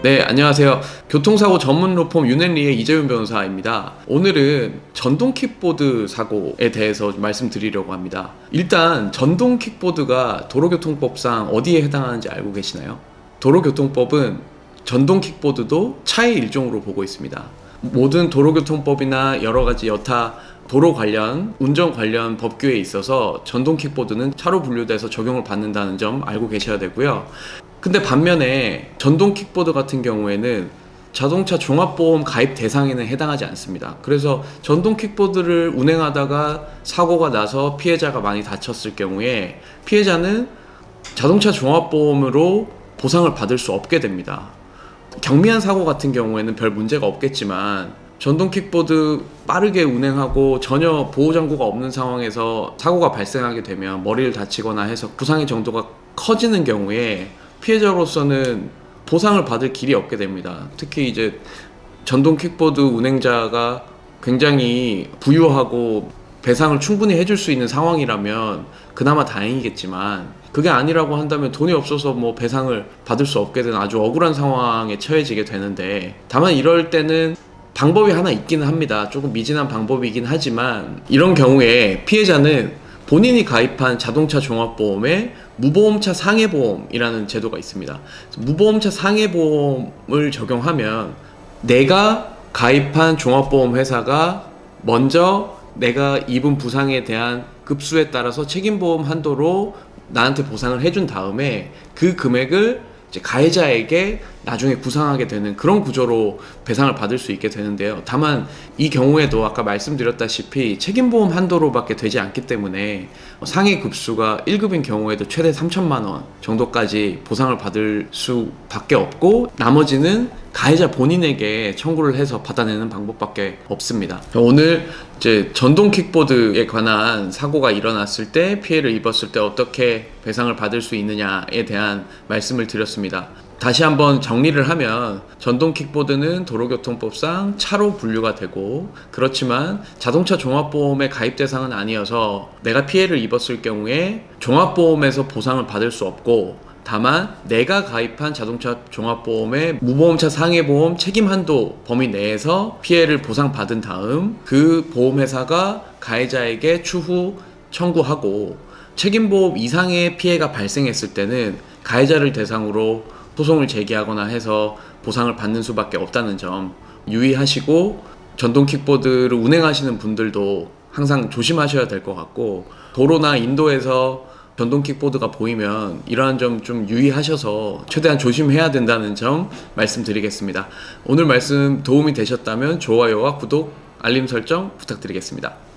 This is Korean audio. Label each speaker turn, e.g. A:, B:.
A: 네, 안녕하세요. 교통사고 전문 로펌 윤앤리의 이재윤 변호사입니다. 오늘은 전동 킥보드 사고에 대해서 좀 말씀드리려고 합니다. 일단 전동 킥보드가 도로교통법상 어디에 해당하는지 알고 계시나요? 도로교통법은 전동 킥보드도 차의 일종으로 보고 있습니다. 모든 도로교통법이나 여러 가지 여타 도로 관련, 운전 관련 법규에 있어서 전동 킥보드는 차로 분류돼서 적용을 받는다는 점 알고 계셔야 되고요. 근데 반면에 전동 킥보드 같은 경우에는 자동차 종합보험 가입 대상에는 해당하지 않습니다. 그래서 전동 킥보드를 운행하다가 사고가 나서 피해자가 많이 다쳤을 경우에 피해자는 자동차 종합보험으로 보상을 받을 수 없게 됩니다. 경미한 사고 같은 경우에는 별 문제가 없겠지만 전동 킥보드 빠르게 운행하고 전혀 보호장구가 없는 상황에서 사고가 발생하게 되면 머리를 다치거나 해서 부상의 정도가 커지는 경우에 피해자로서는 보상을 받을 길이 없게 됩니다. 특히 이제 전동 킥보드 운행자가 굉장히 부유하고 배상을 충분히 해줄 수 있는 상황이라면 그나마 다행이겠지만 그게 아니라고 한다면 돈이 없어서 뭐 배상을 받을 수 없게 되는 아주 억울한 상황에 처해지게 되는데, 다만 이럴 때는 방법이 하나 있기는 합니다. 조금 미진한 방법이긴 하지만 이런 경우에 피해자는 본인이 가입한 자동차 종합보험에 무보험차 상해보험이라는 제도가 있습니다. 무보험차 상해보험을 적용하면 내가 가입한 종합보험 회사가 먼저 내가 입은 부상에 대한 급수에 따라서 책임보험 한도로 나한테 보상을 해준 다음에 그 금액을 이제 가해자에게 나중에 구상하게 되는 그런 구조로 배상을 받을 수 있게 되는데요. 다만 이 경우에도 아까 말씀드렸다시피 책임보험 한도로밖에 되지 않기 때문에 상해 급수가 1급인 경우에도 최대 3천만 원 정도까지 보상을 받을 수밖에 없고, 나머지는 가해자 본인에게 청구를 해서 받아내는 방법밖에 없습니다. 오늘 이제 전동 킥보드에 관한 사고가 일어났을 때, 피해를 입었을 때 어떻게 배상을 받을 수 있느냐에 대한 말씀을 드렸습니다. 다시 한번 정리를 하면 전동 킥보드는 도로교통법상 차로 분류가 되고, 그렇지만 자동차 종합보험의 가입 대상은 아니어서 내가 피해를 입었을 경우에 종합보험에서 보상을 받을 수 없고, 다만 내가 가입한 자동차 종합보험의 무보험차 상해보험 책임 한도 범위 내에서 피해를 보상받은 다음 그 보험회사가 가해자에게 추후 청구하고, 책임보험 이상의 피해가 발생했을 때는 가해자를 대상으로 소송을 제기하거나 해서 보상을 받는 수밖에 없다는 점 유의하시고, 전동 킥보드를 운행하시는 분들도 항상 조심하셔야 될 것 같고, 도로나 인도에서 전동 킥보드가 보이면 이러한 점 좀 유의하셔서 최대한 조심해야 된다는 점 말씀드리겠습니다. 오늘 말씀 도움이 되셨다면 좋아요와 구독, 알림 설정 부탁드리겠습니다.